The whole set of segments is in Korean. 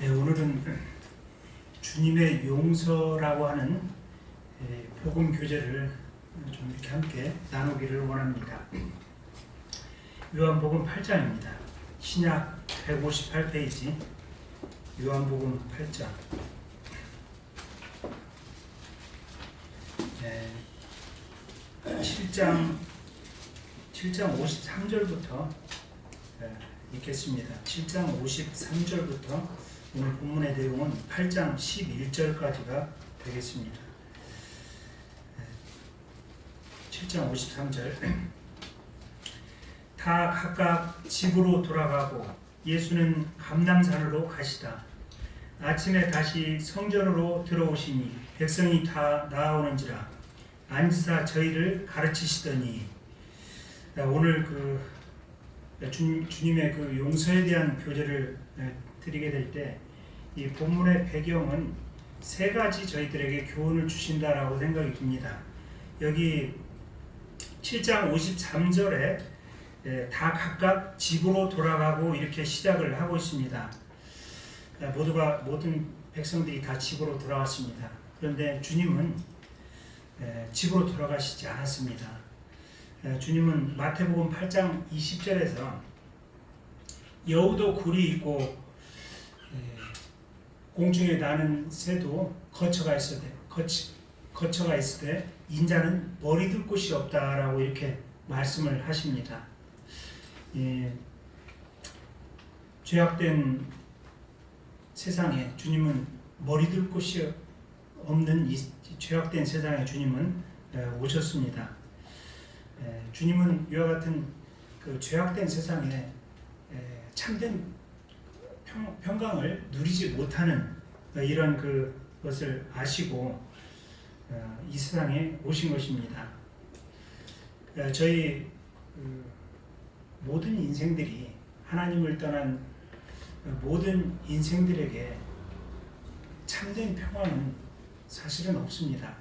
네, 오늘은 주님의 용서라고 하는 복음 교제를 좀 이렇게 함께 나누기를 원합니다. 요한복음 8장입니다. 신약 158페이지 요한복음 8장 7장 53절부터 읽겠습니다. 7장 53절부터 오늘 본문의 내용은 8장 11절까지가 되겠습니다. 7장 53절 다 각각 집으로 돌아가고 예수는 감람산으로 가시다. 아침에 다시 성전으로 들어오시니 백성이 다 나아오는지라 앉으사 저희를 가르치시더니, 오늘 주님의 그 용서에 대한 교제를 드리게 될 때 이 본문의 배경은 세 가지 저희들에게 교훈을 주신다라고 생각이 듭니다. 여기 7장 53절에 다 각각 집으로 돌아가고 이렇게 시작을 하고 있습니다. 모든 백성들이 다 집으로 돌아왔습니다. 그런데 주님은 집으로 돌아가시지 않았습니다. 주님은 마태복음 8장 20절에서 여우도 굴이 있고 공중에 나는 새도 거처가 있을 때 인자는 머리둘 곳이 없다라고 이렇게 말씀을 하십니다. 죄악된 세상에 주님은 머리둘 곳이 없는 이 죄악된 세상에 주님은 오셨습니다. 주님은 이와 같은 그 죄악된 세상에 참된 평강을 누리지 못하는 이런 그것을 아시고 이 세상에 오신 것입니다. 저희 모든 인생들이 하나님을 떠난 모든 인생들에게 참된 평화는 사실은 없습니다.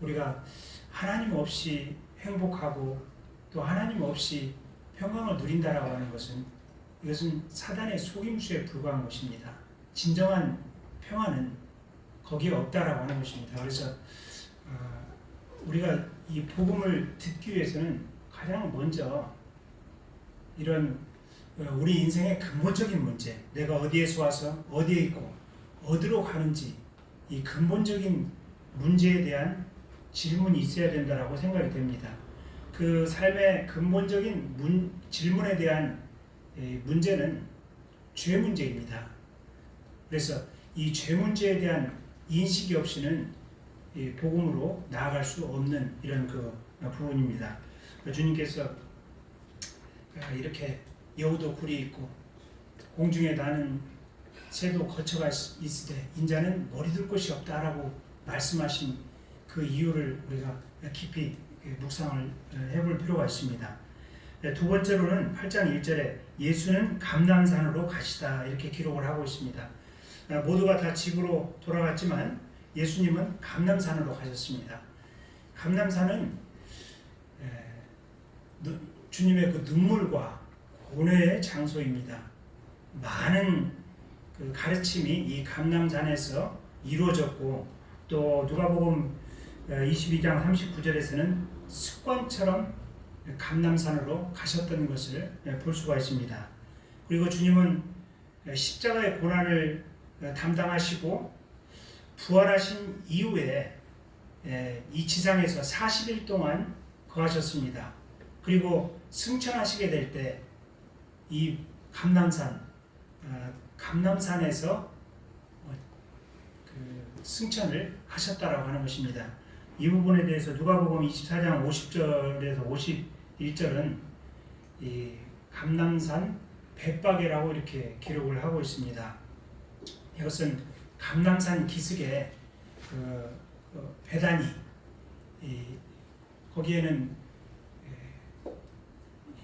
우리가 하나님 없이 행복하고 또 하나님 없이 평강을 누린다라고 하는 것은 이것은 사단의 속임수에 불과한 것입니다. 진정한 평화는 거기에 없다라고 하는 것입니다. 그래서 우리가 이 복음을 듣기 위해서는 가장 먼저 이런 우리 인생의 근본적인 문제, 내가 어디에서 와서 어디에 있고 어디로 가는지 이 근본적인 문제에 대한 질문이 있어야 된다라고 생각이 됩니다. 그 삶의 근본적인 질문에 대한 문제는 죄 문제입니다. 그래서 이 죄 문제에 대한 인식이 없이는 복음으로 나아갈 수 없는 이런 그 부분입니다. 주님께서 이렇게 여우도 굴이 있고 공중에 나는 새도 거처가 있으되 인자는 머리둘 곳이 없다라고 말씀하신 그 이유를 우리가 깊이 묵상을 해볼 필요가 있습니다. 두 번째로는 8장 1절에 예수는 감람산으로 가시다 이렇게 기록을 하고 있습니다. 모두가 다 집으로 돌아갔지만 예수님은 감람산으로 가셨습니다. 감람산은 주님의 그 눈물과 고뇌의 장소입니다. 많은 그 가르침이 이 감람산에서 이루어졌고, 또 누가복음 22장 39절에서는 습관처럼 감람산으로 가셨던 것을 볼 수가 있습니다. 그리고 주님은 십자가의 고난을 담당하시고 부활하신 이후에 이 지상에서 40일 동안 거하셨습니다. 그리고 승천하시게 될 때 이 감람산에서 그 승천을 하셨다라고 하는 것입니다. 이 부분에 대해서 누가복음 24장 50절에서 51절은 이 감람산 벳박이라고 이렇게 기록을 하고 있습니다. 이것은 감람산 기슭에 베다니, 거기에는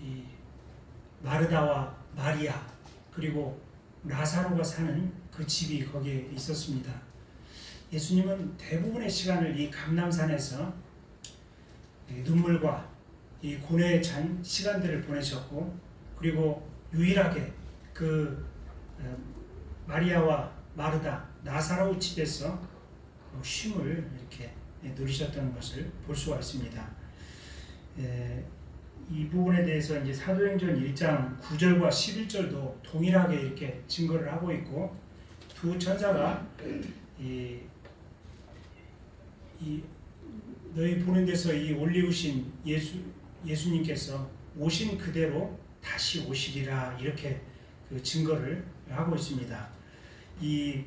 이 마르다와 마리아 그리고 라사로가 사는 그 집이 거기에 있었습니다. 예수님은 대부분의 시간을 이 감람산에서 눈물과 이 고뇌에 찬 시간들을 보내셨고, 그리고 유일하게 그 마리아와 마르다, 나사로 집에서 쉼을 이렇게 누리셨던 것을 볼 수가 있습니다. 이 부분에 대해서 이제 사도행전 1장 9절과 11절도 동일하게 이렇게 증거를 하고 있고, 두 천사가 너희 보는 데서 이 올리우신 예수님께서 오신 그대로 다시 오시리라, 이렇게 그 증거를 하고 있습니다. 이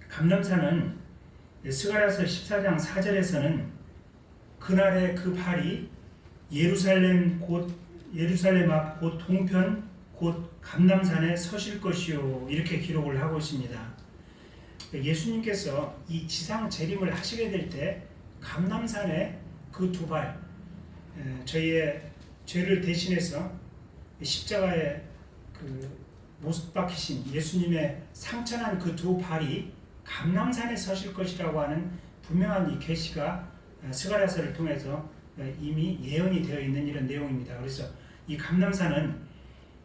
감람산은 스가랴서 14장 4절에서는 그날의 그 발이 예루살렘 앞 곧 동편 곧 감람산에 서실 것이요, 이렇게 기록을 하고 있습니다. 예수님께서 이 지상 재림을 하시게 될 때 감람산에 그 두 발, 저희의 죄를 대신해서 십자가에 못 박히신 예수님의 상처난 그 두 발이 감람산에 서실 것이라고 하는 분명한 이 계시가 스가랴서를 통해서 이미 예언이 되어 있는 이런 내용입니다. 그래서 이 감람산은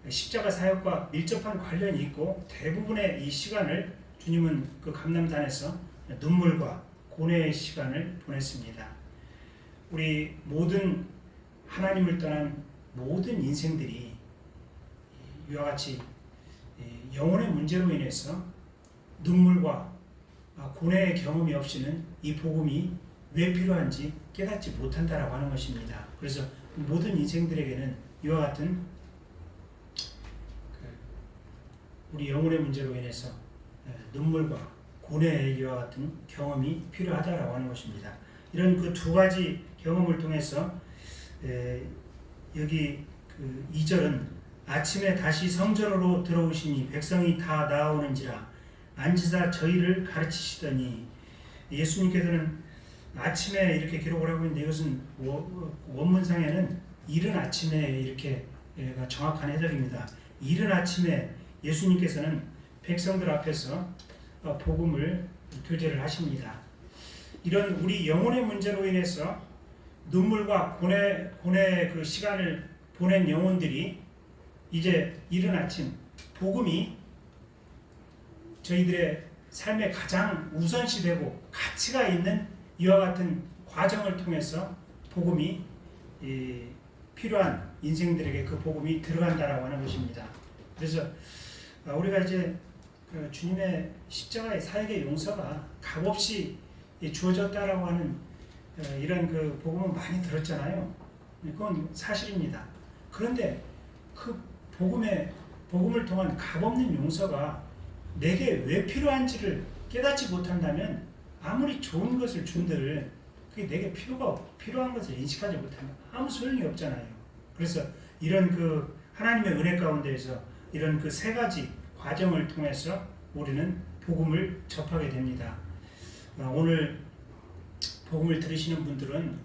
십자가 사역과 밀접한 관련이 있고, 대부분의 이 시간을 주님은 그 감람산에서 눈물과 고뇌의 시간을 보냈습니다. 우리 모든 하나님을 떠난 모든 인생들이 이와 같이 영혼의 문제로 인해서 눈물과 고뇌의 경험이 없이는 이 복음이 왜 필요한지 깨닫지 못한다라고 하는 것입니다. 그래서 모든 인생들에게는 이와 같은 우리 영혼의 문제로 인해서 눈물과 고뇌의 이와 같은 경험이 필요하다라고 하는 것입니다. 이런 그 두 가지 경험을 통해서 여기 그 2절은 아침에 다시 성전으로 들어오시니 백성이 다 나아오는지라 앉으사 저희를 가르치시더니, 예수님께서는 아침에 이렇게 기록을 하고 있는데, 이것은 원문상에는 이른 아침에 이렇게 정확한 해석입니다. 이른 아침에 예수님께서는 백성들 앞에서 복음을 교제를 하십니다. 이런 우리 영혼의 문제로 인해서 눈물과 고뇌의 그 시간을 보낸 영혼들이 이제 이른 아침 복음이 저희들의 삶의 가장 우선시되고 가치가 있는 이와 같은 과정을 통해서 복음이 필요한 인생들에게 그 복음이 들어간다라고 하는 것입니다. 그래서 우리가 이제 주님의 십자가의 사역의 용서가 값없이 주어졌다라고 하는 이런 그 복음은 많이 들었잖아요. 그건 사실입니다. 그런데 그 복음을 통한 값없는 용서가 내게 왜 필요한지를 깨닫지 못한다면, 아무리 좋은 것을 준들 그게 내게 필요한 것을 인식하지 못하면 아무 소용이 없잖아요. 그래서 이런 그 하나님의 은혜 가운데에서 이런 그 세 가지 과정을 통해서 우리는 복음을 접하게 됩니다. 오늘 복음을 들으시는 분들은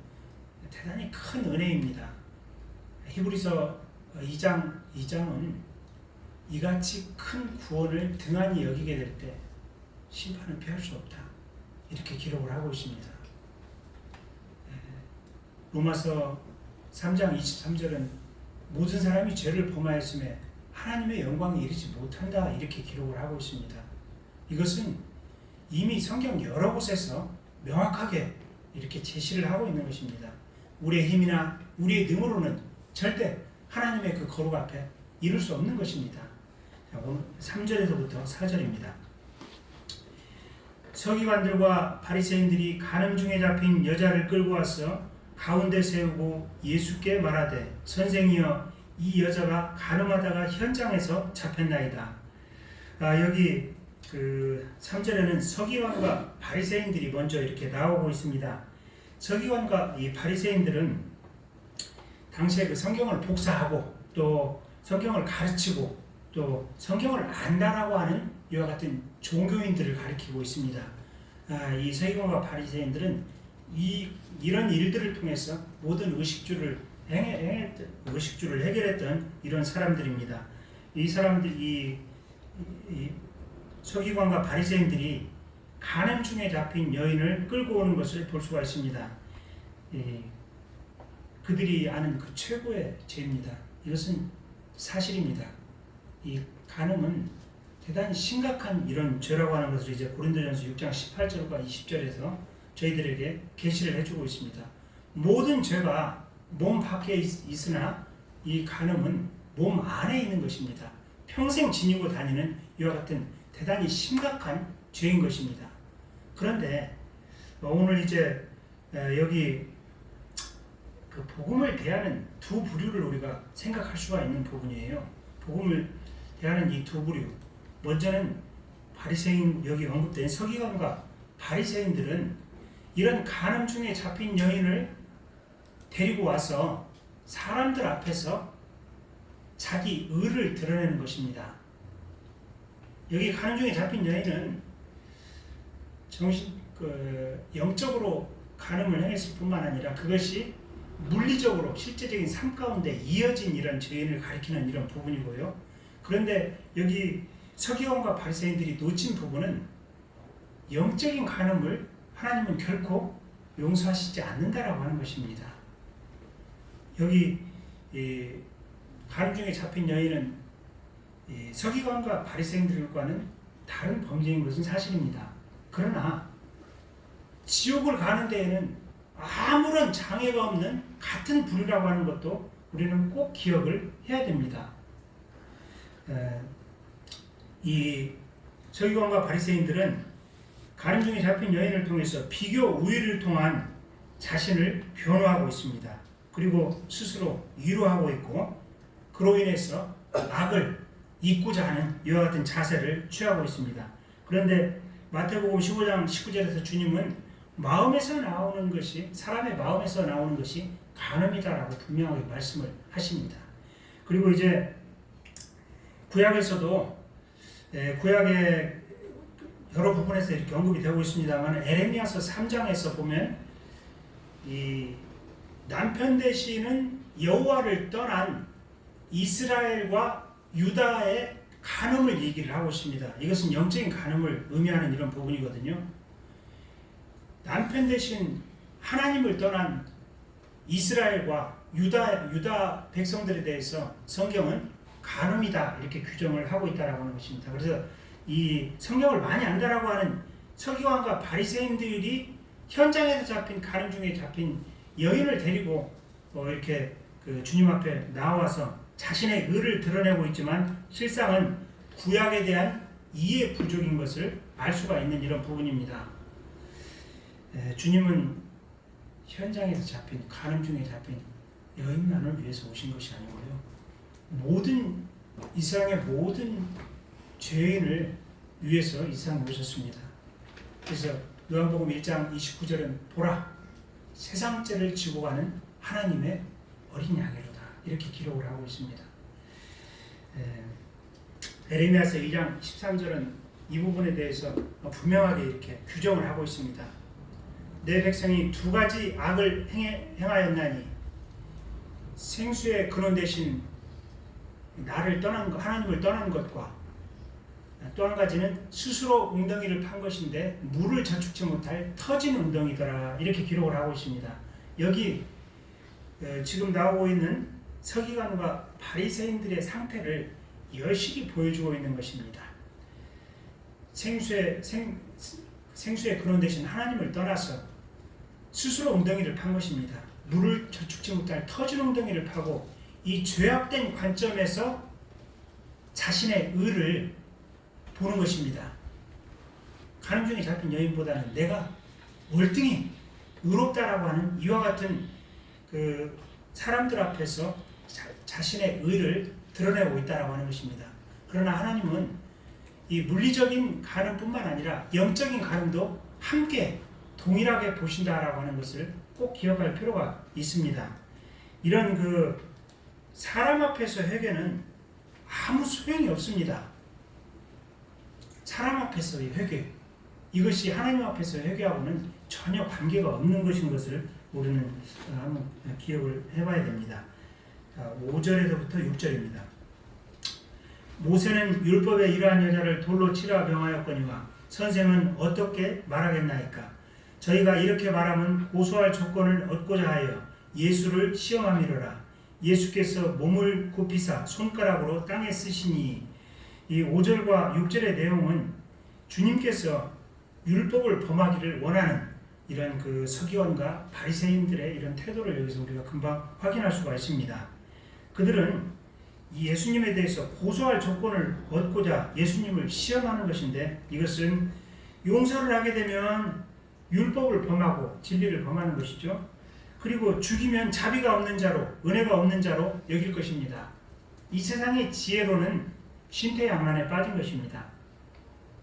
대단히 큰 은혜입니다. 히브리서 2장은 이같이 큰 구원을 등한히 여기게 될 때 심판은 피할 수 없다, 이렇게 기록을 하고 있습니다. 로마서 3장 23절은 모든 사람이 죄를 범하였음에 하나님의 영광에 이르지 못한다, 이렇게 기록을 하고 있습니다. 이것은 이미 성경 여러 곳에서 명확하게 이렇게 제시를 하고 있는 것입니다. 우리의 힘이나 우리의 능으로는 절대 하나님의 그 거룩 앞에 이룰 수 없는 것입니다. 오늘 3절에서부터 4절입니다. 서기관들과 바리새인들이 간음 중에 잡힌 여자를 끌고 와서 가운데 세우고 예수께 말하되, 선생이여, 이 여자가 간음하다가 현장에서 잡혔나이다. 여기 그 3절에는 서기관과 바리새인들이 먼저 이렇게 나오고 있습니다. 서기관과 이 바리새인들은 당시에 그 성경을 복사하고 또 성경을 가르치고 또 성경을 안다라고 하는 이와 같은 종교인들을 가리키고 있습니다. 이 서기관과 바리새인들은 이런 일들을 통해서 모든 의식주를 해결했던 이런 사람들입니다. 이 사람들, 이 서기관과 바리새인들이 간음 중에 잡힌 여인을 끌고 오는 것을 볼 수가 있습니다. 그들이 아는 그 최고의 죄입니다. 이것은 사실입니다. 이 간음은 대단히 심각한 이런 죄라고 하는 것을 이제 고린도전서 6장 18절과 20절에서 저희들에게 계시를 해주고 있습니다. 모든 죄가 몸 밖에 있으나 이 간음은 몸 안에 있는 것입니다. 평생 지니고 다니는 이와 같은 대단히 심각한 죄인 것입니다. 그런데 오늘 이제 여기 그 복음을 대하는 두 부류를 우리가 생각할 수가 있는 부분이에요. 복음을 대하는 이 두 부류. 먼저는 바리새인, 여기 언급된 서기관과 바리새인들은 이런 간음 중에 잡힌 여인을 데리고 와서 사람들 앞에서 자기 의를 드러내는 것입니다. 여기 간음 중에 잡힌 여인은 영적으로 간음을 행했을 뿐만 아니라 그것이 물리적으로 실제적인 삶 가운데 이어진 이런 죄인을 가리키는 이런 부분이고요. 그런데 여기 서기관과 바리새인들이 놓친 부분은 영적인 간음을 하나님은 결코 용서하시지 않는다라고 하는 것입니다. 여기 간음 중에 잡힌 여인은 서기관과 바리새인들과는 다른 범죄인 것은 사실입니다. 그러나 지옥을 가는 데에는 아무런 장애가 없는 같은 부류라고 하는 것도 우리는 꼭 기억을 해야 됩니다. 이 서기관과 바리새인들은 간음 중에 잡힌 여인을 통해서 비교 우위를 통한 자신을 변호하고 있습니다. 그리고 스스로 위로하고 있고 그로 인해서 악을 잊고자 하는 이와 같은 자세를 취하고 있습니다. 그런데 마태복음 15장 19절에서 주님은 마음에서 나오는 것이, 사람의 마음에서 나오는 것이 간음이다라고 분명하게 말씀을 하십니다. 그리고 이제 구약에서도 구약의 여러 부분에서 이렇게 언급이 되고 있습니다만 에레미야서 3장에서 보면 이 남편 되시는 여호와를 떠난 이스라엘과 유다의 간음을 얘기를 하고 있습니다. 이것은 영적인 간음을 의미하는 이런 부분이거든요. 남편 대신 하나님을 떠난 이스라엘과 유다 백성들에 대해서 성경은 간음이다 이렇게 규정을 하고 있다라고 하는 것입니다. 그래서 이 성경을 많이 안다라고 하는 서기관과 바리새인들이 현장에서 잡힌 간음 중에 잡힌 여인을 데리고 이렇게 그 주님 앞에 나와서 자신의 의를 드러내고 있지만 실상은 구약에 대한 이해 부족인 것을 알 수가 있는 이런 부분입니다. 주님은 현장에서 잡힌 간음 중에 잡힌 여인만을 위해서 오신 것이 아니고요. 모든 이 세상의 모든 죄인을 위해서 이 세상에 오셨습니다. 그래서 요한복음 1장 29절은 보라 세상 죄를 지고 가는 하나님의 어린 양이로다 이렇게 기록을 하고 있습니다. 에레미야서 2장 13절은 이 부분에 대해서 분명하게 이렇게 규정을 하고 있습니다. 내 백성이 두 가지 악을 행하였나니 생수의 근원 대신 나를 떠난 것, 하나님을 떠난 것과 또 한 가지는 스스로 웅덩이를 판 것인데 물을 저축지 못할 터진 웅덩이더라 이렇게 기록을 하고 있습니다. 여기 지금 나오고 있는 서기관과 바리새인들의 상태를 여실히 보여주고 있는 것입니다. 생수의 근원 대신 하나님을 떠나서 스스로 웅덩이를 판 것입니다. 물을 저축지 못할 터진 웅덩이를 파고 이 죄악된 관점에서 자신의 의를 보는 것입니다. 간음 중에 잡힌 여인보다는 내가 월등히 의롭다라고 하는 이와 같은 그 사람들 앞에서 자신의 의를 드러내고 있다라고 하는 것입니다. 그러나 하나님은 이 물리적인 간음뿐만 아니라 영적인 간음도 함께 동일하게 보신다라고 하는 것을 꼭 기억할 필요가 있습니다. 이런 그 사람 앞에서 회개는 아무 소용이 없습니다. 사람 앞에서의 회개, 이것이 하나님 앞에서 회개하고는 전혀 관계가 없는 것인 것을 우리는 한번 기억을 해봐야 됩니다. 5절에서부터 6절입니다. 모세는 율법에 이러한 여자를 돌로 치라 명하였거니와 선생은 어떻게 말하겠나이까? 저희가 이렇게 말하면 고소할 조건을 얻고자 하여 예수를 시험함이로라. 예수께서 몸을 굽히사 손가락으로 땅에 쓰시니 이 5절과 6절의 내용은 주님께서 율법을 범하기를 원하는 이런 그 서기관과 바리새인들의 이런 태도를 여기서 우리가 금방 확인할 수가 있습니다. 그들은 이 예수님에 대해서 고소할 조건을 얻고자 예수님을 시험하는 것인데, 이것은 용서를 하게 되면 율법을 범하고 진리를 범하는 것이죠. 그리고 죽이면 자비가 없는 자로, 은혜가 없는 자로 여길 것입니다. 이 세상의 지혜로는 신태양난에 빠진 것입니다.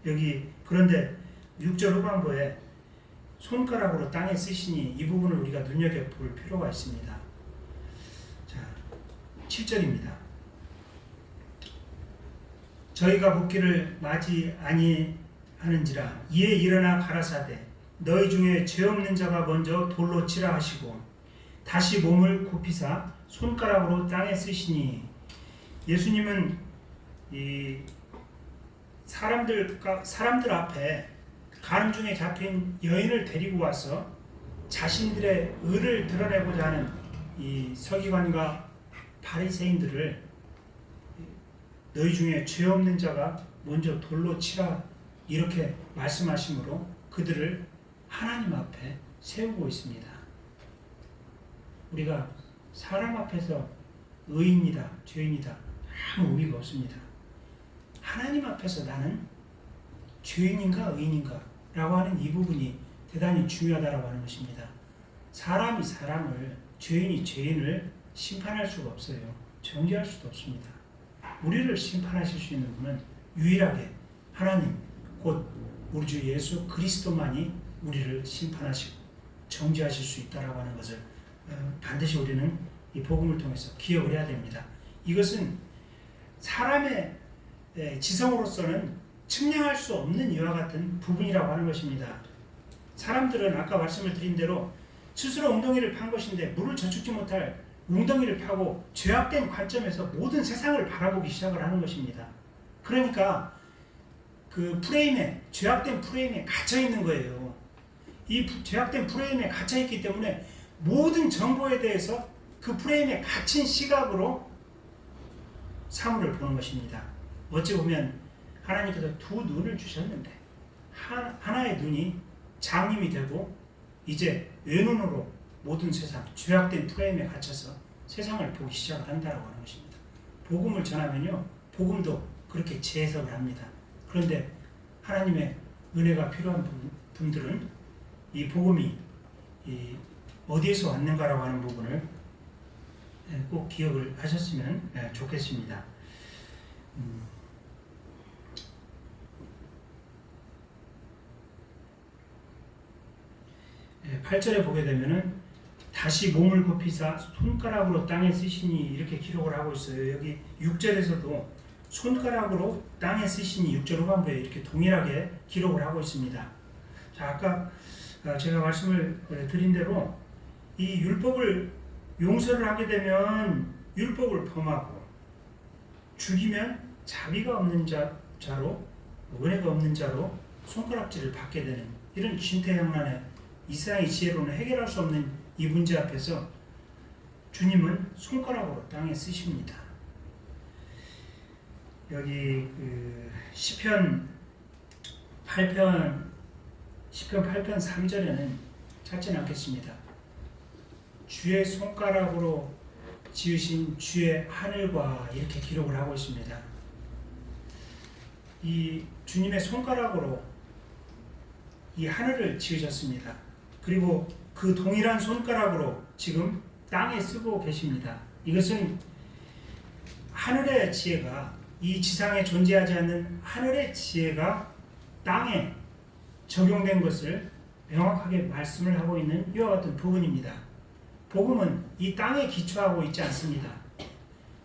여기 그런데 6절 후반부에 손가락으로 땅에 쓰시니, 이 부분을 우리가 눈여겨볼 필요가 있습니다. 자, 7절입니다. 저희가 묻기를 마지 아니하는지라 이에 일어나 가라사대 너희 중에 죄 없는 자가 먼저 돌로 치라 하시고 다시 몸을 굽히사 손가락으로 땅에 쓰시니, 예수님은 이 사람들 앞에 가늠 중에 잡힌 여인을 데리고 와서 자신들의 의를 드러내고자 하는 이 서기관과 바리새인들을 너희 중에 죄 없는 자가 먼저 돌로 치라 이렇게 말씀하심으로 그들을 하나님 앞에 세우고 있습니다. 우리가 사람 앞에서 의인이다, 죄인이다 아무 의미가 없습니다. 하나님 앞에서 나는 죄인인가 의인인가 라고 하는 이 부분이 대단히 중요하다고 하는 것입니다. 사람이 사람을, 죄인이 죄인을 심판할 수가 없어요. 정죄할 수도 없습니다. 우리를 심판하실 수 있는 분은 유일하게 하나님, 곧 우리 주 예수 그리스도만이 우리를 심판하시고 정죄하실 수 있다라고 하는 것을 반드시 우리는 이 복음을 통해서 기억을 해야 됩니다. 이것은 사람의 지성으로서는 측량할 수 없는 이와 같은 부분이라고 하는 것입니다. 사람들은 아까 말씀을 드린 대로 스스로 웅덩이를 판 것인데 물을 저축지 못할 웅덩이를 파고 죄악된 관점에서 모든 세상을 바라보기 시작을 하는 것입니다. 그러니까 그 프레임에, 죄악된 프레임에 갇혀 있는 거예요. 이 죄악된 프레임에 갇혀 있기 때문에 모든 정보에 대해서 그 프레임에 갇힌 시각으로 사물을 보는 것입니다. 어찌 보면 하나님께서 두 눈을 주셨는데 하나의 눈이 장님이 되고 이제 외눈으로 모든 세상, 죄악된 프레임에 갇혀서 세상을 보기 시작을 한다고 하는 것입니다. 복음을 전하면요, 복음도 그렇게 재해석을 합니다. 그런데 하나님의 은혜가 필요한 분들은 이 복음이 어디에서 왔는가라고 하는 부분을 꼭 기억을 하셨으면 좋겠습니다. 8절에 보게 되면은 다시 몸을 굽히사 손가락으로 땅에 쓰시니 이렇게 기록을 하고 있어요. 여기 6절에서도 손가락으로 땅에 쓰시니 6절 후반부에 이렇게 동일하게 기록을 하고 있습니다. 자, 아까 제가 말씀을 드린 대로 이 율법을 용서를 하게 되면 율법을 범하고 죽이면 자비가 없는 자로, 은혜가 없는 자로 손가락질을 받게 되는 이런 진퇴양난의 이 세상의 지혜로는 해결할 수 없는 이 문제 앞에서 주님은 손가락으로 땅에 쓰십니다. 여기 시편 8편 3절에는 찾지는 않겠습니다. 주의 손가락으로 지으신 주의 하늘과 이렇게 기록을 하고 있습니다. 이 주님의 손가락으로 이 하늘을 지으셨습니다. 그리고 그 동일한 손가락으로 지금 땅에 쓰고 계십니다. 이것은 하늘의 지혜가, 이 지상에 존재하지 않는 하늘의 지혜가 땅에 적용된 것을 명확하게 말씀을 하고 있는 이와 같은 부분입니다. 복음은 이 땅에 기초하고 있지 않습니다.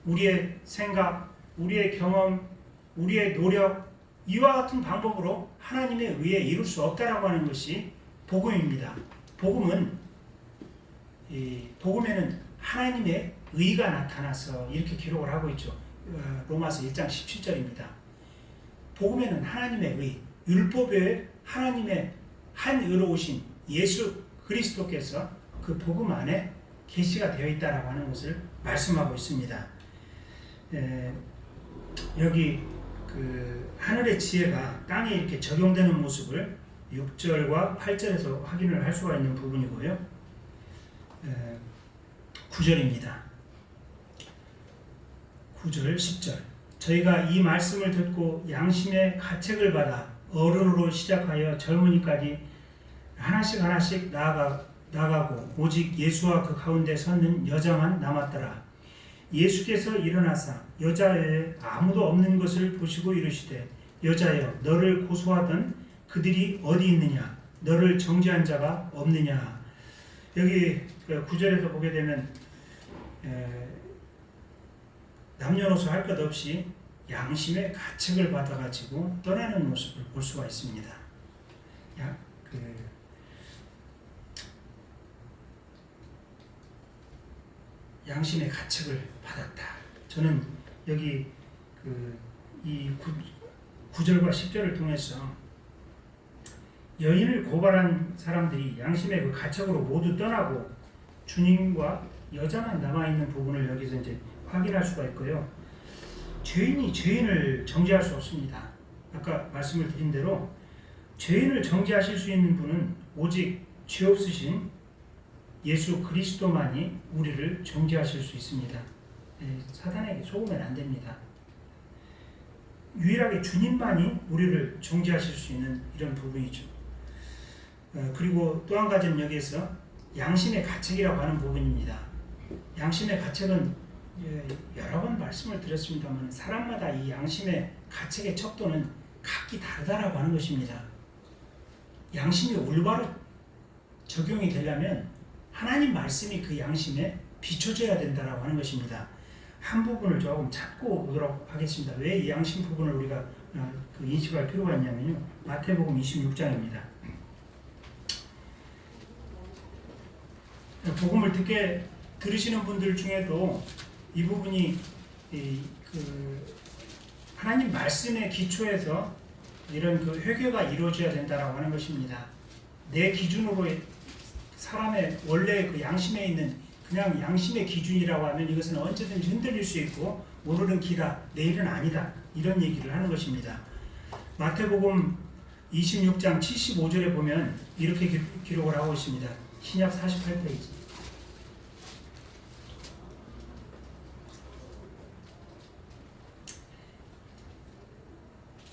우리의 생각, 우리의 경험, 우리의 노력, 이와 같은 방법으로 하나님의 의에 이룰 수 없다라고 하는 것이 복음입니다. 복음에는 하나님의 의가 나타나서 이렇게 기록을 하고 있죠. 로마서 1장 17절입니다. 복음에는 하나님의 의, 율법에 하나님의 한 의로우신 예수 그리스도께서 그 복음 안에 계시가 되어 있다라고 하는 것을 말씀하고 있습니다. 여기 그 하늘의 지혜가 땅에 이렇게 적용되는 모습을 6절과 8절에서 확인을 할 수가 있는 부분이고요. 9절입니다. 9절, 10절. 저희가 이 말씀을 듣고 양심의 가책을 받아 어른으로 시작하여 젊은이까지 하나씩 나가고 오직 예수와 그 가운데 섰는 여자만 남았더라. 예수께서 일어나사 여자의 아무도 없는 것을 보시고 이르시되 여자여 너를 고소하던 그들이 어디 있느냐 너를 정죄한 자가 없느냐. 여기 9절에서 보게 되면 남녀노소 할 것 없이 양심의 가책을 받아가지고 떠나는 모습을 볼 수가 있습니다. 양심의 가책을 받았다. 저는 여기 이 9절과 10절을 통해서 여인을 고발한 사람들이 양심의 그 가책으로 모두 떠나고 주님과 여자만 남아있는 부분을 여기서 이제 확인할 수가 있고요. 죄인이 죄인을 정죄할 수 없습니다. 아까 말씀을 드린 대로 죄인을 정죄하실 수 있는 분은 오직 죄 없으신 예수 그리스도만이 우리를 정죄하실 수 있습니다. 사단에게 속으면 안 됩니다. 유일하게 주님만이 우리를 정죄하실 수 있는 이런 부분이죠. 그리고 또 한 가지는 여기에서 양심의 가책이라고 하는 부분입니다. 양심의 가책은 여러 번 말씀을 드렸습니다만 사람마다 이 양심의 가책의 척도는 각기 다르다라고 하는 것입니다. 양심이 올바로 적용이 되려면 하나님 말씀이 그 양심에 비춰져야 된다라고 하는 것입니다. 한 부분을 조금 찾고 오도록 하겠습니다. 왜 이 양심 부분을 우리가 인식할 필요가 있냐면요. 마태복음 26장입니다. 복음을 들으시는 분들 중에도 이 부분이 하나님 말씀의 기초에서 이런 회개가 이루어져야 된다라고 하는 것입니다. 내 기준으로 사람의 원래 그 양심에 있는 그냥 양심의 기준이라고 하면 이것은 언제든지 흔들릴 수 있고 오늘은 기다 내일은 아니다 이런 얘기를 하는 것입니다. 마태복음 26장 75절에 보면 이렇게 기록을 하고 있습니다. 신약 48페이지.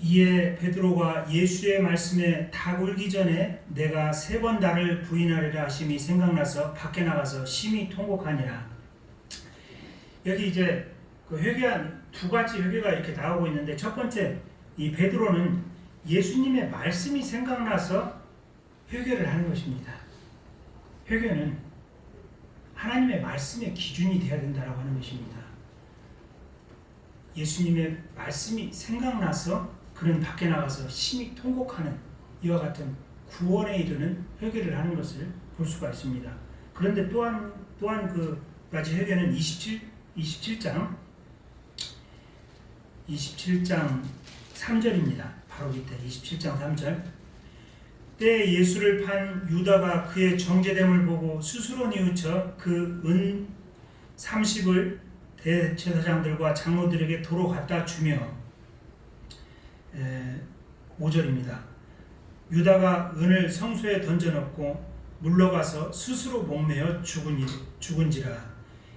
이에 베드로가 예수의 말씀에 다 울기 전에 내가 3번 나를 부인하리라 하심이 생각나서 밖에 나가서 심히 통곡하니라. 여기 이제 그 회개한 두 가지 회개가 이렇게 나오고 있는데 첫 번째 이 베드로는 예수님의 말씀이 생각나서 회개를 하는 것입니다. 회개는 하나님의 말씀의 기준이 되어야 된다라고 하는 것입니다. 예수님의 말씀이 생각나서 그는 밖에 나가서 심히 통곡하는 이와 같은 구원에 이르는 회개를 하는 것을 볼 수가 있습니다. 그런데 또한 그 가지 회개는 27장 3절입니다. 바로 밑에 27장 3절. 때에 예수를 판 유다가 그의 정죄됨을 보고 스스로 뉘우쳐 그 은 30을 대제사장들과 장로들에게 도로 갖다 주며 5절입니다. 유다가 은을 성소에 던져놓고 물러가서 스스로 목매어 죽은지라.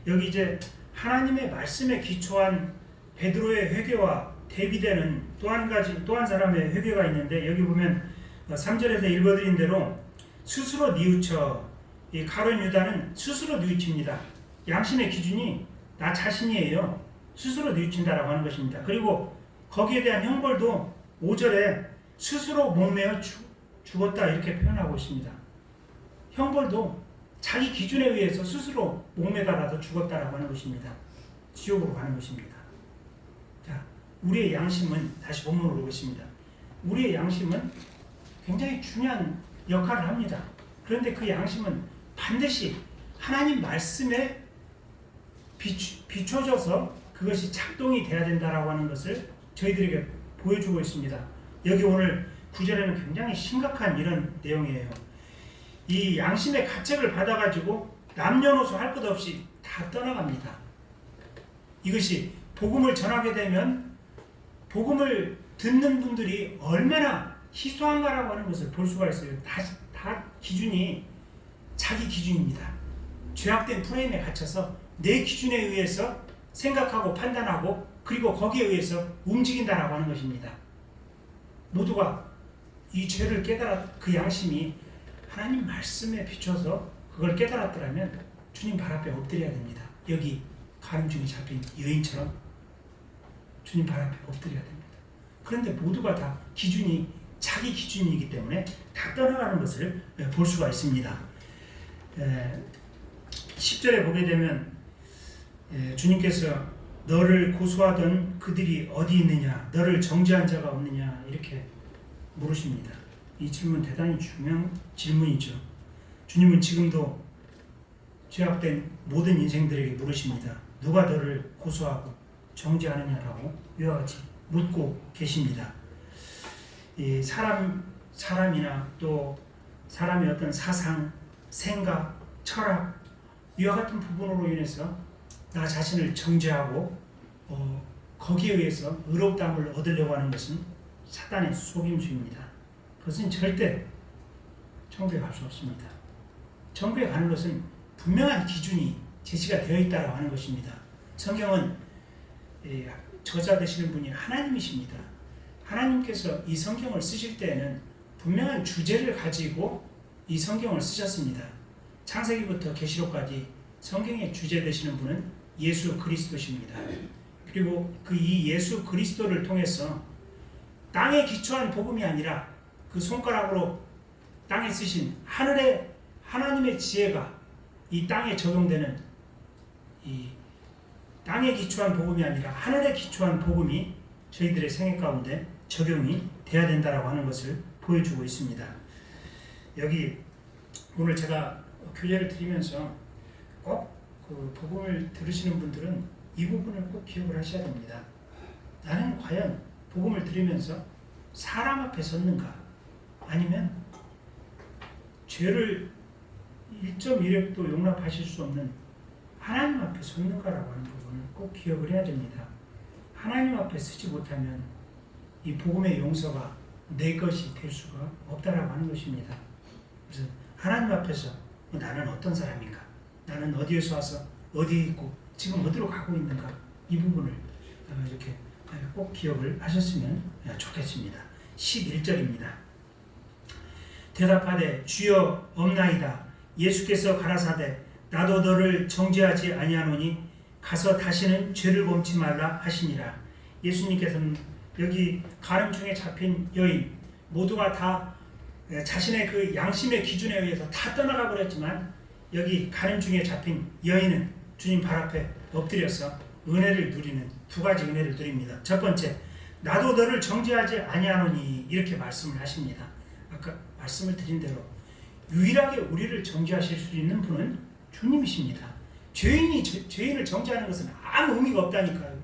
여기 이제 하나님의 말씀에 기초한 베드로의 회개와 대비되는 또 한 사람의 회개가 있는데 여기 보면 3절에서 읽어드린 대로 스스로 뉘우쳐, 이 가룟 유다는 스스로 뉘우칩니다. 양심의 기준이 나 자신이에요. 스스로 뉘우친다라고 하는 것입니다. 그리고 거기에 대한 형벌도 5절에 스스로 목매어 죽었다 이렇게 표현하고 있습니다. 형벌도 자기 기준에 의해서 스스로 목매달아서 죽었다라고 하는 것입니다. 지옥으로 가는 것입니다. 자, 우리의 양심은 다시 본문으로 오겠습니다. 우리의 양심은 굉장히 중요한 역할을 합니다. 그런데 그 양심은 반드시 하나님 말씀에 비춰져서 그것이 작동이 돼야 된다라고 하는 것을 저희들에게 보여주고 있습니다. 여기 오늘 9절에는 굉장히 심각한 이런 내용이에요. 이 양심의 가책을 받아가지고 남녀노소 할 것 없이 다 떠나갑니다. 이것이 복음을 전하게 되면 복음을 듣는 분들이 얼마나 희소한가라고 하는 것을 볼 수가 있어요. 다 기준이 자기 기준입니다. 죄악된 프레임에 갇혀서 내 기준에 의해서 생각하고 판단하고 그리고 거기에 의해서 움직인다라고 하는 것입니다. 모두가 이 죄를 그 양심이 하나님 말씀에 비춰서 그걸 깨달았더라면 주님 발 앞에 엎드려야 됩니다. 여기 가늠중에 잡힌 여인처럼 주님 발 앞에 엎드려야 됩니다. 그런데 모두가 다 기준이 자기 기준이기 때문에 다 떠나가는 것을 볼 수가 있습니다. 10절에 보게 되면 주님께서 너를 고소하던 그들이 어디 있느냐, 너를 정죄한 자가 없느냐 이렇게 물으십니다. 이 질문 대단히 중요한 질문이죠. 주님은 지금도 죄악된 모든 인생들에게 물으십니다. 누가 너를 고소하고 정죄하느냐라고 이와 같이 묻고 계십니다. 이 사람이나 또 사람의 어떤 사상, 생각, 철학 이와 같은 부분으로 인해서 나 자신을 정죄하고 거기에 의해서 의롭다함을 얻으려고 하는 것은 사단의 속임수입니다. 그것은 절대 천국에 갈 수 없습니다. 천국에 가는 것은 분명한 기준이 제시가 되어 있다고 하는 것입니다. 성경은 저자 되시는 분이 하나님이십니다. 하나님께서 이 성경을 쓰실 때에는 분명한 주제를 가지고 이 성경을 쓰셨습니다. 창세기부터 계시록까지 성경의 주제 되시는 분은 예수 그리스도십니다. 그리고 이 예수 그리스도를 통해서 땅에 기초한 복음이 아니라 그 손가락으로 땅에 쓰신 하늘의 하나님의 지혜가 이 땅에 적용되는 이 땅에 기초한 복음이 아니라 하늘에 기초한 복음이 저희들의 생애 가운데 적용이 돼야 된다라고 하는 것을 보여주고 있습니다. 여기 오늘 제가 교재를 드리면서 꼭 그 복음을 들으시는 분들은 이 부분을 꼭 기억을 하셔야 됩니다. 나는 과연 복음을 들으면서 사람 앞에 섰는가? 아니면 죄를 1.1획도 용납하실 수 없는 하나님 앞에 섰는가라고 하는 부분을 꼭 기억을 해야 됩니다. 하나님 앞에 서지 못하면 이 복음의 용서가 내 것이 될 수가 없다라고 하는 것입니다. 그래서 하나님 앞에서 나는 어떤 사람인가? 나는 어디에서 와서 어디에 있고 지금 어디로 가고 있는가? 이 부분을 이렇게 꼭 기억을 하셨으면 좋겠습니다. 11절입니다. 대답하되 주여 없나이다. 예수께서 가라사대 나도 너를 정죄하지 아니하노니 가서 다시는 죄를 범치 말라 하시니라. 예수님께서는 여기 가늠중에 잡힌 여인 모두가 다 자신의 그 양심의 기준에 의해서 다 떠나가 버렸지만 여기 가늠중에 잡힌 여인은 주님 발 앞에 엎드려서 은혜를 누리는 두 가지 은혜를 누립니다. 첫 번째, 나도 너를 정죄하지 아니하노니 이렇게 말씀을 하십니다. 아까 말씀을 드린 대로 유일하게 우리를 정죄하실 수 있는 분은 주님이십니다. 죄인을 정죄하는 것은 아무 의미가 없다니까요.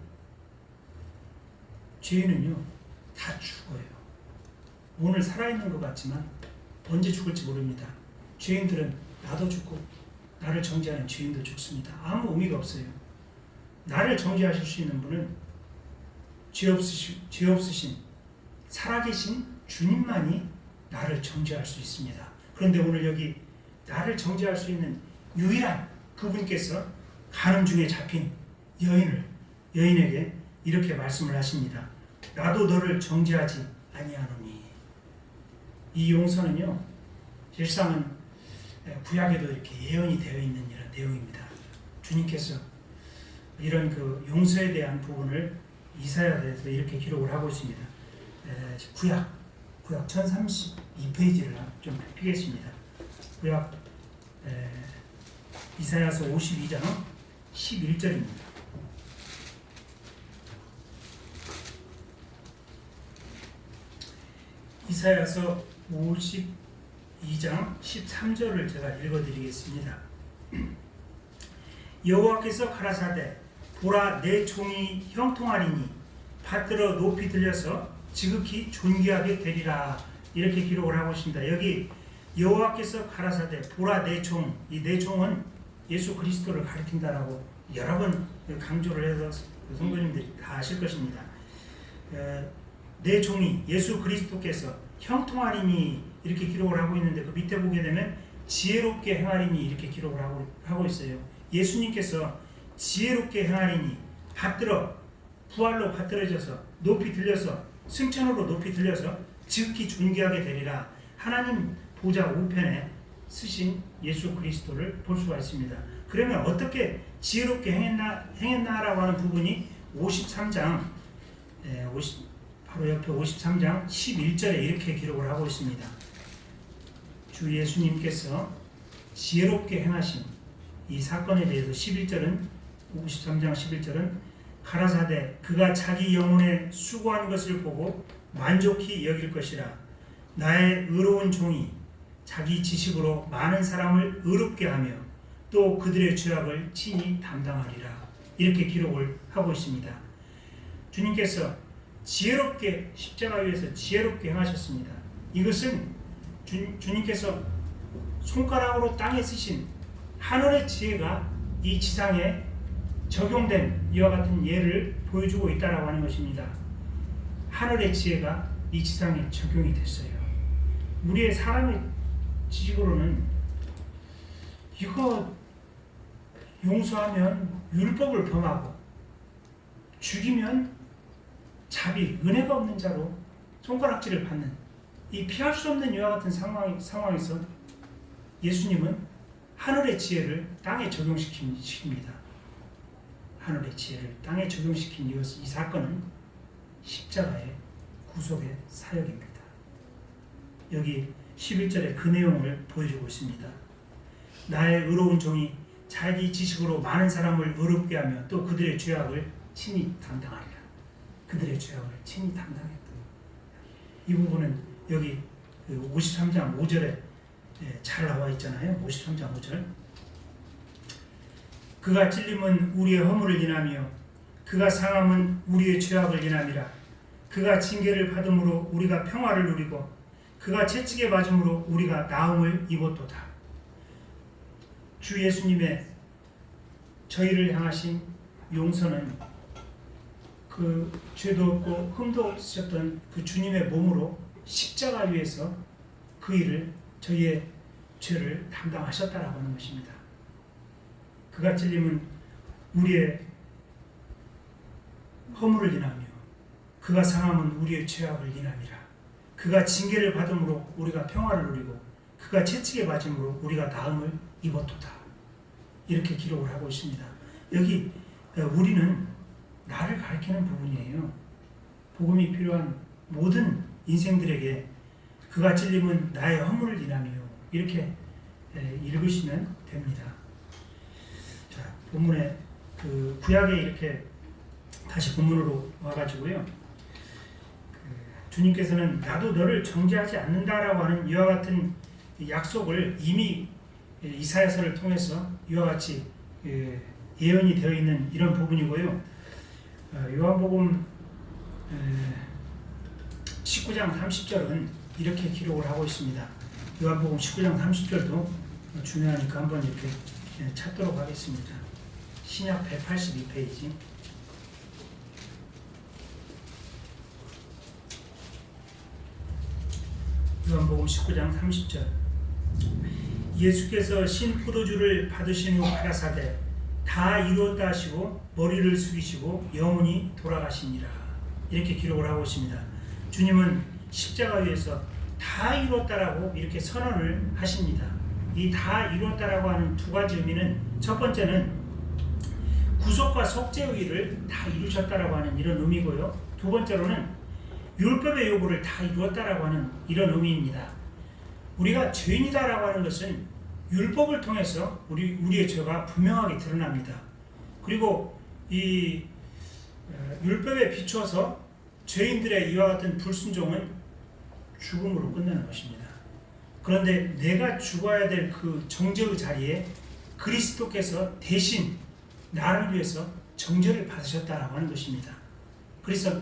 죄인은요 다 죽어요. 오늘 살아있는 것 같지만 언제 죽을지 모릅니다. 죄인들은 나도 죽고 나를 정죄하는 죄인도 죽습니다. 아무 의미가 없어요. 나를 정죄하실 수 있는 분은 죄 없으신 살아계신 주님만이 나를 정죄할 수 있습니다. 그런데 오늘 여기 나를 정죄할 수 있는 유일한 그분께서 가늠중에 잡힌 여인에게 이렇게 말씀을 하십니다. 나도 너를 정죄하지 아니하노니. 이 용서는요 실상은 구약에도 이렇게 예언이 되어 있는 이런 내용입니다. 주님께서 이런 그 용서에 대한 부분을 이사야서에서 이렇게 기록을 하고 있습니다. 구약 1032페이지를 좀 펴겠습니다. 구약 이사야서 52장 11절입니다. 이사야서 52장 13절을 제가 읽어드리겠습니다. 여호와께서 가라사대 보라 내 종이 형통하리니 받들어 높이 들려서 지극히 존귀하게 되리라. 이렇게 기록을 하고 있습니다. 여기 여호와께서 가라사대 보라 내 종, 이 내 종은 예수 그리스도를 가리킨다라고 여러 번 강조를 해서 성도님들이 다 아실 것입니다. 내 종이 예수 그리스도께서 형통하리니 이렇게 기록을 하고 있는데, 그 밑에 보게 되면 지혜롭게 행하리니 이렇게 기록을 하고 있어요. 예수님께서 지혜롭게 행하리니, 받들어 부활로 받들어져서 높이 들려서 승천으로 높이 들려서 즉히 존귀하게 되리라, 하나님 보좌 우편에 쓰신 예수 그리스도를 볼 수가 있습니다. 그러면 어떻게 지혜롭게 행했나라고 하는 부분이 53장 바로 옆에 53장 11절에 이렇게 기록을 하고 있습니다. 주 예수님께서 지혜롭게 행하신 이 사건에 대해서 11절은 53장 11절은 가라사대 그가 자기 영혼에 수고한 것을 보고 만족히 여길 것이라, 나의 의로운 종이 자기 지식으로 많은 사람을 의롭게 하며 또 그들의 죄악을 친히 담당하리라, 이렇게 기록을 하고 있습니다. 주님께서 지혜롭게 십자가 위에서 지혜롭게 행하셨습니다. 이것은 주님께서 손가락으로 땅에 쓰신 하늘의 지혜가 이 지상에 적용된 이와 같은 예를 보여주고 있다라고 하는 것입니다. 하늘의 지혜가 이 지상에 적용이 됐어요. 우리의 사람의 지식으로는 이거 용서하면 율법을 범하고 죽이면 자비, 은혜가 없는 자로 손가락질을 받는 이 피할 수 없는 이와 같은 상황에서 예수님은 하늘의 지혜를 땅에 적용시킵니다. 하늘의 지혜를 땅에 적용시킨 이 사건은 십자가의 구속의 사역입니다. 여기 11절에 그 내용을 보여주고 있습니다. 나의 의로운 종이 자기 지식으로 많은 사람을 의롭게 하며 또 그들의 죄악을 친히 담당하리라. 그들의 죄악을 친히 담당했다. 이 부분은 여기 53장 5절에 잘 나와 있잖아요. 53장 5절. 그가 찔림은 우리의 허물을 인하며 그가 상함은 우리의 죄악을 인함이라. 그가 징계를 받음으로 우리가 평화를 누리고 그가 채찍에 맞음으로 우리가 나음을 입었도다. 주 예수님의 저희를 향하신 용서는 그 죄도 없고 흠도 없으셨던 그 주님의 몸으로 십자가 위에서 그 일을, 저희의 죄를 담당하셨다라고 하는 것입니다. 그가 찔림은 우리의 허물을 인하며 그가 상함은 우리의 죄악을 인함이라. 그가 징계를 받음으로 우리가 평화를 누리고 그가 채찍에 맞음으로 우리가 나음을 입었도다. 이렇게 기록을 하고 있습니다. 여기 우리는 나를 가리키는 부분이에요. 복음이 필요한 모든 인생들에게 그가 찔림은 나의 허물을 인하며 이렇게 읽으시면 됩니다. 자, 본문에 그 구약에 이렇게 다시 본문으로 와가지고요. 주님께서는 나도 너를 정죄하지 않는다라고 하는 이와 같은 약속을 이미 이사야서를 통해서 이와 같이 예언이 되어 있는 이런 부분이고요. 요한복음 19장 30절은 이렇게 기록을 하고 있습니다. 요한복음 19장 30절도 중요하니까 한번 이렇게 찾도록 하겠습니다. 신약 182페이지. 요한복음 19장 30절. 예수께서 신 포도주를 받으신 후 가라사대 다 이루었다 하시고 머리를 숙이시고 영원히 돌아가시니라. 이렇게 기록을 하고 있습니다. 주님은 십자가 위에서 다 이루었다라고 이렇게 선언을 하십니다. 이 다 이루었다라고 하는 두 가지 의미는, 첫 번째는 구속과 속죄의 일을 다 이루셨다라고 하는 이런 의미고요. 두 번째로는 율법의 요구를 다 이루었다라고 하는 이런 의미입니다. 우리가 죄인이다라고 하는 것은 율법을 통해서 우리의 죄가 분명하게 드러납니다. 그리고 이 율법에 비추어서 죄인들의 이와 같은 불순종은 죽음으로 끝나는 것입니다. 그런데 내가 죽어야 될 그 정죄의 자리에 그리스도께서 대신 나를 위해서 정죄를 받으셨다라고 하는 것입니다. 그래서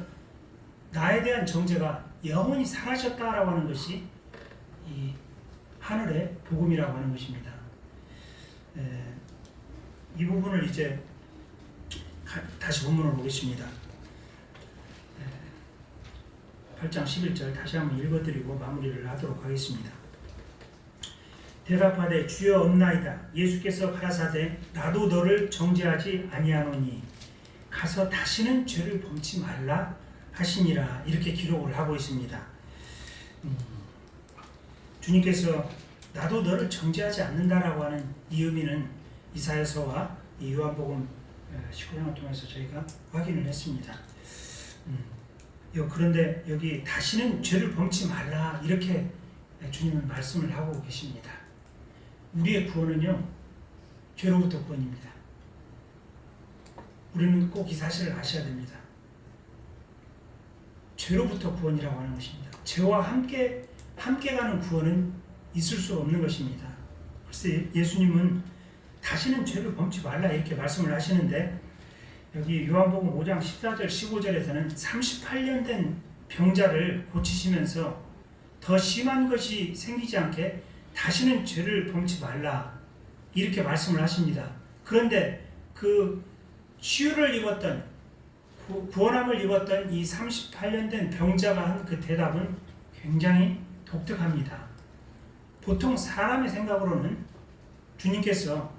나에 대한 정죄가 영원히 사라졌다라고 하는 것이 이 하늘의 복음이라고 하는 것입니다. 이 부분을 이제 다시 본문으로 보겠습니다. 8장 11절 다시 한번 읽어드리고 마무리를 하도록 하겠습니다. 대답하되 주여 없나이다. 예수께서 가라사대 나도 너를 정죄하지 아니하노니 가서 다시는 죄를 범치 말라 하시니라. 이렇게 기록을 하고 있습니다. 주님께서 나도 너를 정죄하지 않는다라고 하는 이 의미는 이사야서와 이 요한복음 19장을 통해서 저희가 확인을 했습니다. 그런데 여기 다시는 죄를 범치 말라 이렇게 주님은 말씀을 하고 계십니다. 우리의 구원은요, 죄로부터 구원입니다. 우리는 꼭 이 사실을 아셔야 됩니다. 죄로부터 구원이라고 하는 것입니다. 죄와 함께 가는 구원은 있을 수 없는 것입니다. 그래서 예수님은 다시는 죄를 범치 말라 이렇게 말씀을 하시는데, 여기 요한복음 5장 14절 15절에서는 38년 된 병자를 고치시면서 더 심한 것이 생기지 않게 다시는 죄를 범치 말라 이렇게 말씀을 하십니다. 그런데 그 치유를 입었던, 구원함을 입었던 이 38년 된 병자가 한 그 대답은 굉장히 독특합니다. 보통 사람의 생각으로는 주님께서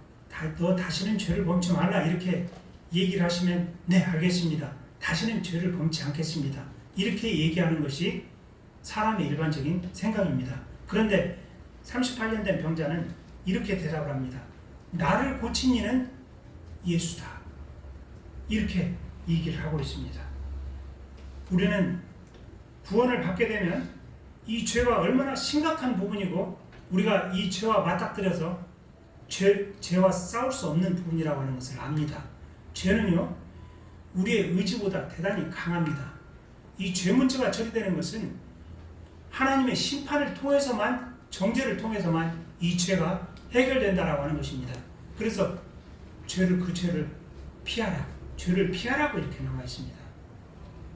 너 다시는 죄를 범치 말라 이렇게 얘기를 하시면 네 알겠습니다. 다시는 죄를 범치 않겠습니다. 이렇게 얘기하는 것이 사람의 일반적인 생각입니다. 그런데 38년 된 병자는 이렇게 대답을 합니다. 나를 고친 이는 예수다. 이렇게 얘기를 하고 있습니다. 우리는 구원을 받게 되면 이 죄가 얼마나 심각한 부분이고 우리가 이 죄와 맞닥뜨려서 죄와 싸울 수 없는 부분이라고 하는 것을 압니다. 죄는요, 우리의 의지보다 대단히 강합니다. 이 죄 문제가 처리되는 것은 하나님의 심판을 통해서만, 정죄를 통해서만 이 죄가 해결된다라고 하는 것입니다. 그래서 그 죄를 피하라, 죄를 피하라고 이렇게 나와 있습니다.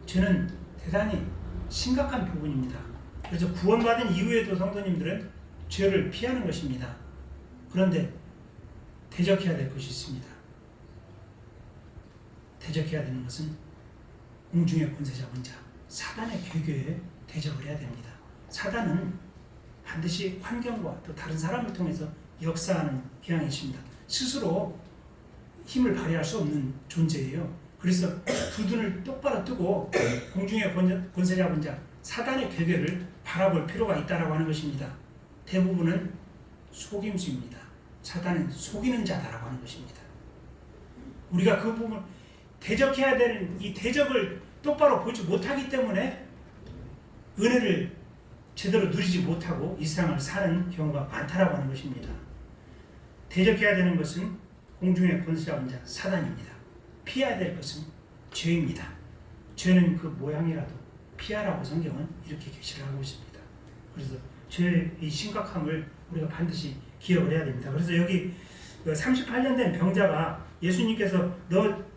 죄는 대단히 심각한 부분입니다. 그래서 구원받은 이후에도 성도님들은 죄를 피하는 것입니다. 그런데 대적해야 될 것이 있습니다. 대적해야 되는 것은 공중의 권세자분 자 사단의 괴교에 대적을 해야 됩니다. 사단은 반드시 환경과 또 다른 사람을 통해서 역사하는 경향이 있습니다. 스스로 힘을 발휘할 수 없는 존재예요. 그래서 두 눈을 똑바로 뜨고 공중의 권세자분 자 사단의 괴계를 바라볼 필요가 있다고 하는 것입니다. 대부분은 속임수입니다. 사단은 속이는 자다라고 하는 것입니다. 우리가 그 부분을 대적해야 되는 이 대적을 똑바로 보지 못하기 때문에 은혜를 제대로 누리지 못하고 이 세상을 사는 경우가 많다라고 하는 것입니다. 대적해야 되는 것은 공중의 권세자분 자 사단입니다. 피해야 될 것은 죄입니다. 죄는 그 모양이라도 피하라고 성경은 이렇게 계시를 하고 있습니다. 그래서 죄의 심각함을 우리가 반드시 기억을 해야 됩니다. 그래서 여기 38년 된 병자가 예수님께서 너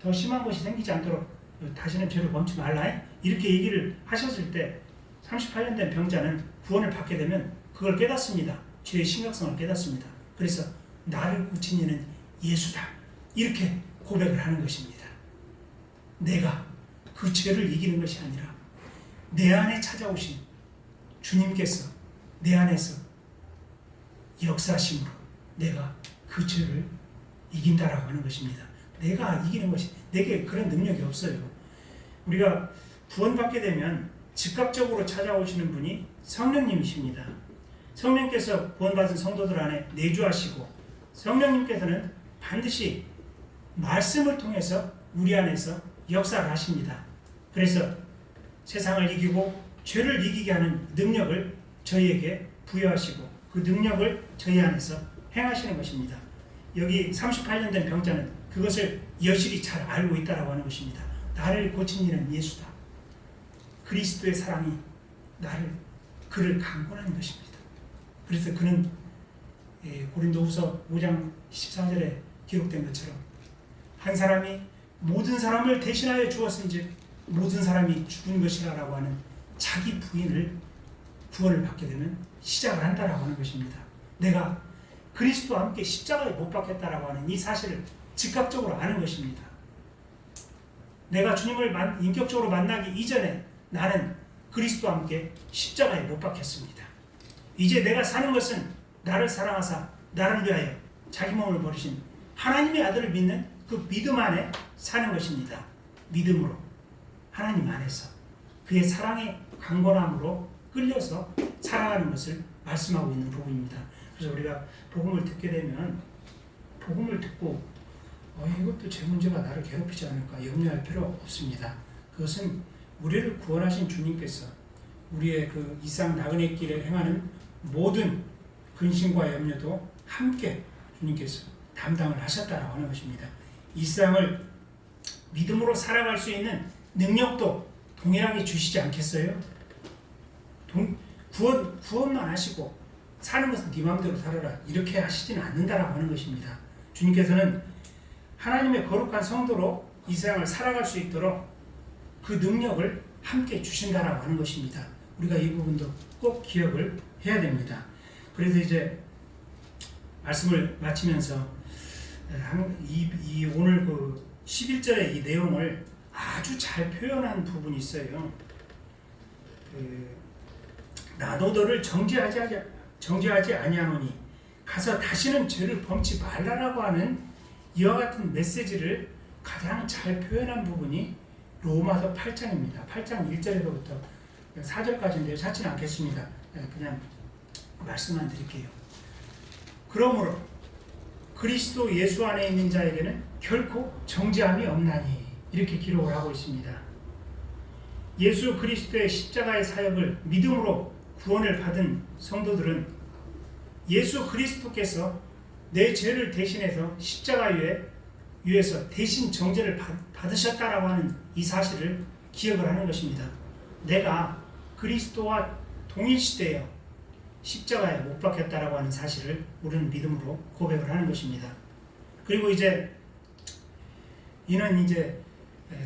더 심한 것이 생기지 않도록 다시는 죄를 범치 말라 이렇게 얘기를 하셨을 때 38년 된 병자는 구원을 받게 되면 그걸 깨닫습니다. 죄의 심각성을 깨닫습니다. 그래서 나를 고친 이는 예수다 이렇게 고백을 하는 것입니다. 내가 그 죄를 이기는 것이 아니라 내 안에 찾아오신 주님께서 내 안에서 역사하심으로 내가 그 죄를 이긴다라고 하는 것입니다. 내가 이기는 것이, 내게 그런 능력이 없어요. 우리가 구원받게 되면 즉각적으로 찾아오시는 분이 성령님이십니다. 성령께서 구원받은 성도들 안에 내주하시고 성령님께서는 반드시 말씀을 통해서 우리 안에서 역사를 하십니다. 그래서 세상을 이기고 죄를 이기게 하는 능력을 저희에게 부여하시고 그 능력을 저희 안에서 행하시는 것입니다. 여기 38년 된 병자는 그것을 여실히 잘 알고 있다고 하는 것입니다. 나를 고친 이는 예수다. 그리스도의 사랑이 그를 강권하는 것입니다. 그래서 그는 고린도후서 5장 14절에 기록된 것처럼 한 사람이 모든 사람을 대신하여 주었은즉 모든 사람이 죽은 것이라고 하는 자기 부인을 구원을 받게 되면 시작을 한다라고 하는 것입니다. 내가 그리스도와 함께 십자가에 못 박혔다라고 하는 이 사실을 즉각적으로 아는 것입니다. 내가 주님을 인격적으로 만나기 이전에 나는 그리스도와 함께 십자가에 못 박혔습니다. 이제 내가 사는 것은 나를 사랑하사 나를 위하여 자기 몸을 버리신 하나님의 아들을 믿는 그 믿음 안에 사는 것입니다. 믿음으로 하나님 안에서 그의 사랑의 강건함으로 끌려서 살아가는 것을 말씀하고 있는 부분입니다. 그래서 우리가 복음을 듣게 되면 복음을 듣고 이것도 제 문제가 나를 괴롭히지 않을까 염려할 필요 없습니다. 그것은 우리를 구원하신 주님께서 우리의 그 이 상 나그네 길에 행하는 모든 근심과 염려도 함께 주님께서 담당을 하셨다라고 하는 것입니다. 이 세상을 믿음으로 살아갈 수 있는 능력도 동일하게 주시지 않겠어요? 구원만 하시고 사는 것은 네 마음대로 살아라 이렇게 하시지는 않는다라고 하는 것입니다. 주님께서는 하나님의 거룩한 성도로 이 세상을 살아갈 수 있도록 그 능력을 함께 주신다라고 하는 것입니다. 우리가 이 부분도 꼭 기억을 해야 됩니다. 그래서 이제 말씀을 마치면서 오늘 그 11절의 이 내용을 아주 잘 표현한 부분이 있어요. 나도 너를 정죄하지 아니하노니 가서 다시는 죄를 범치 말라라고 하는 이와 같은 메시지를 가장 잘 표현한 부분이 로마서 8장입니다. 8장 1절에서부터 4절까지인데요. 찾지는 않겠습니다. 그냥 말씀만 드릴게요. 그러므로 그리스도 예수 안에 있는 자에게는 결코 정죄함이 없나니 이렇게 기록을 하고 있습니다. 예수 그리스도의 십자가의 사역을 믿음으로 구원을 받은 성도들은 예수 그리스도께서 내 죄를 대신해서 십자가 위에서 대신 정죄를 받으셨다라고 하는 이 사실을 기억을 하는 것입니다. 내가 그리스도와 동일시되어 십자가에 못 박혔다라고 하는 사실을 우리는 믿음으로 고백을 하는 것입니다. 그리고 이는 이제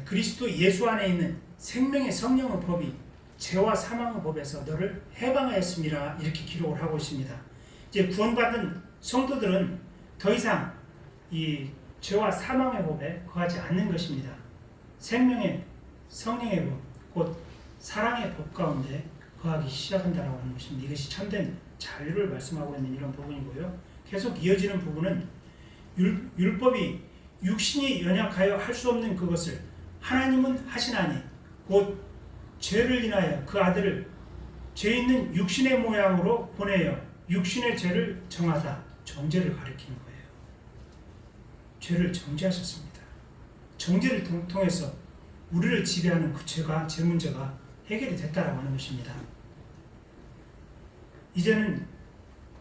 그리스도 예수 안에 있는 생명의 성령의 법이 죄와 사망의 법에서 너를 해방하였습니다. 이렇게 기록을 하고 있습니다. 이제 구원받은 성도들은 더 이상 이 죄와 사망의 법에 거하지 않는 것입니다. 생명의 성령의 법, 곧 사랑의 법 가운데 거하기 시작한다고 하는 것입니다. 이것이 참된 자유를 말씀하고 있는 이런 부분이고요. 계속 이어지는 부분은 율법이 육신이 연약하여 할 수 없는 그것을 하나님은 하시나니 곧 죄를 인하여 그 아들을 죄 있는 육신의 모양으로 보내어 육신의 죄를 정하사 정죄를 가리키는 거예요. 죄를 정죄하셨습니다. 정죄를 통해서 우리를 지배하는 그 죄 문제가 해결이 됐다라고 하는 것입니다. 이제는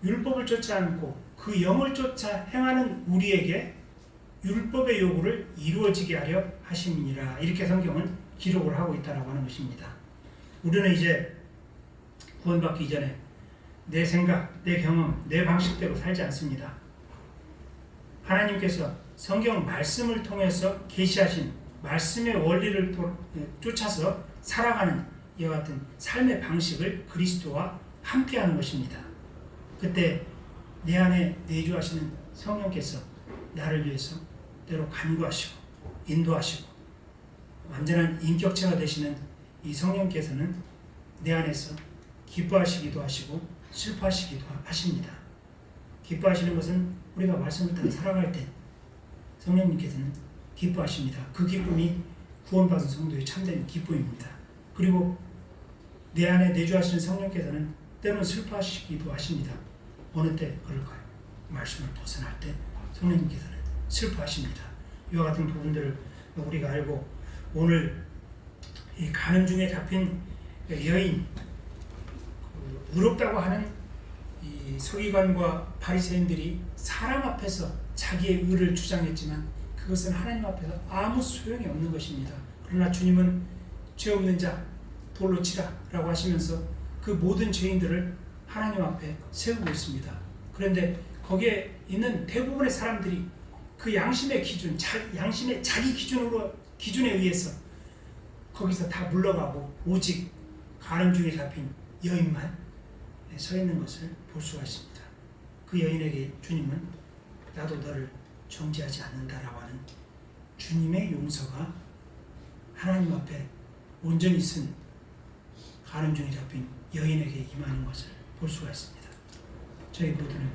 율법을 쫓지 않고 그 영을 쫓아 행하는 우리에게 율법의 요구를 이루어지게 하려 하심이니라. 이렇게 성경은 기록을 하고 있다라고 하는 것입니다. 우리는 이제 구원받기 이전에 내 생각, 내 경험, 내 방식대로 살지 않습니다. 하나님께서 성경 말씀을 통해서 계시하신 말씀의 원리를 쫓아서 살아가는 이와 같은 삶의 방식을 그리스도와 함께하는 것입니다. 그때 내 안에 내주하시는 성령께서 나를 위해서 때로 간구하시고 인도하시고 완전한 인격체가 되시는 이 성령께서는 내 안에서 기뻐하시기도 하시고 슬퍼하시기도 하십니다. 기뻐하시는 것은 우리가 말씀을 따라 살아갈 때 성령님께서는 기뻐하십니다. 그 기쁨이 구원받은 성도의 참된 기쁨입니다. 그리고 내 안에 내주하시는 성령께서는 때로는 슬퍼하시기도 하십니다. 어느 때 그럴까요? 말씀을 벗어날 때 성령님께서는 슬퍼하십니다. 이와 같은 부분들을 우리가 알고 오늘 이 가늠 중에 잡힌 여인, 의롭다고 하는 이 서기관과 바리새인들이 사람 앞에서 자기의 의를 주장했지만 그것은 하나님 앞에서 아무 소용이 없는 것입니다. 그러나 주님은 죄 없는 자 돌로 치라 라고 하시면서 그 모든 죄인들을 하나님 앞에 세우고 있습니다. 그런데 거기에 있는 대부분의 사람들이 그 양심의 기준, 양심의 자기 기준에 의해서 거기서 다 물러가고 오직 가늠 중에 잡힌 여인만 서 있는 것을 볼 수가 있습니다. 그 여인에게 주님은 나도 너를 정죄하지 않는다라고 하는 주님의 용서가 하나님 앞에 온전히 쓴 간음 중에 잡힌 여인에게 임하는 것을 볼 수가 있습니다. 저희 모두는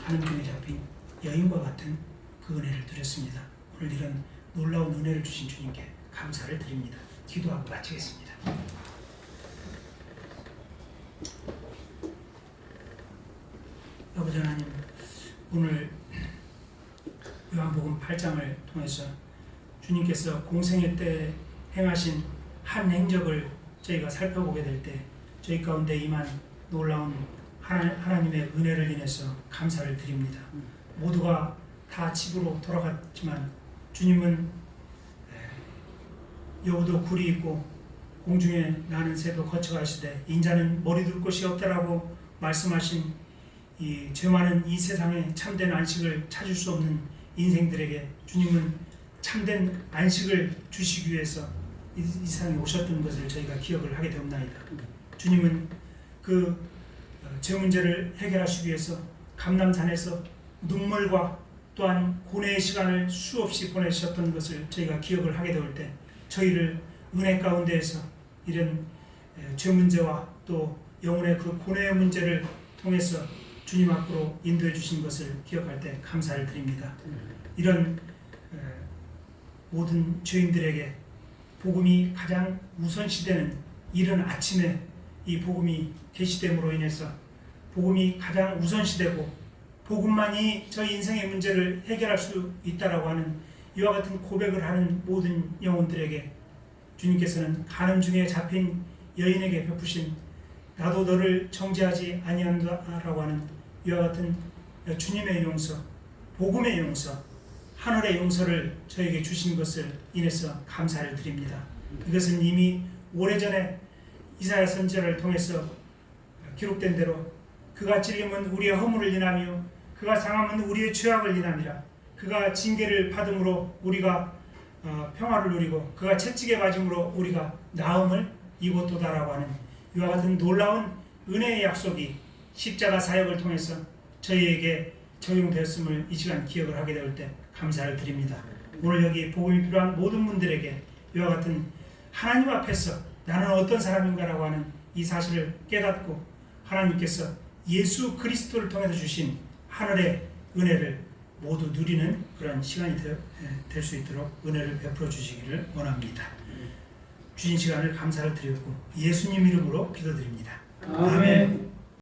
간음 중에 잡힌 여인과 같은 그 은혜를 드렸습니다. 오늘 이런 놀라운 은혜를 주신 주님께 감사를 드립니다. 기도하고 마치겠습니다. 아버지 하나님, 오늘 요한복음 8장을 통해서 주님께서 공생애 때 행하신 한 행적을 저희가 살펴보게 될 때 저희 가운데 임한 놀라운 하나님의 은혜를 인해서 감사를 드립니다. 모두가 다 집으로 돌아갔지만 주님은 여우도 굴이 있고 공중에 나는 새도 거쳐가시되 인자는 머리 둘 곳이 없다라고 말씀하신 이 죄 많은 이 세상에 참된 안식을 찾을 수 없는 인생들에게 주님은 참된 안식을 주시기 위해서 이 세상에 오셨던 것을 저희가 기억을 하게 되옵나이다. 주님은 그 죄 문제를 해결하시기 위해서 감람산에서 눈물과 또한 고뇌의 시간을 수없이 보내셨던 것을 저희가 기억을 하게 되올 때 저희를 은혜 가운데에서 이런 죄 문제와 또 영혼의 그 고뇌의 문제를 통해서 주님 앞으로 인도해 주신 것을 기억할 때 감사를 드립니다. 이런 모든 죄인들에게 복음이 가장 우선시되는 이른 아침에 이 복음이 계시됨으로 인해서 복음이 가장 우선시되고 복음만이 저희 인생의 문제를 해결할 수 있다라고 하는 이와 같은 고백을 하는 모든 영혼들에게 주님께서는 간음 중에 잡힌 여인에게 베푸신 나도 너를 정죄하지 아니한다라고 하는 이와 같은 주님의 용서, 복음의 용서, 하늘의 용서를 저에게 주신 것을 인해서 감사를 드립니다. 이것은 이미 오래전에 이사야 선지자를 통해서 기록된 대로 그가 찔림은 우리의 허물을 인하며 그가 상함은 우리의 죄악을 인함이라. 그가 징계를 받음으로 우리가 평화를 누리고 그가 채찍에 맞음으로 우리가 나음을 입었도다라고 하는 이와 같은 놀라운 은혜의 약속이 십자가 사역을 통해서 저희에게 적용되었음을 이 시간 기억을 하게 될 때 감사를 드립니다. 오늘 여기 복음이 필요한 모든 분들에게 이와 같은 하나님 앞에서 나는 어떤 사람인가라고 하는 이 사실을 깨닫고 하나님께서 예수 그리스도를 통해서 주신 하늘의 은혜를 모두 누리는 그런 시간이 될 수 있도록 은혜를 베풀어 주시기를 원합니다. 주신 시간을 감사를 드렸고 예수님 이름으로 기도드립니다. 아멘.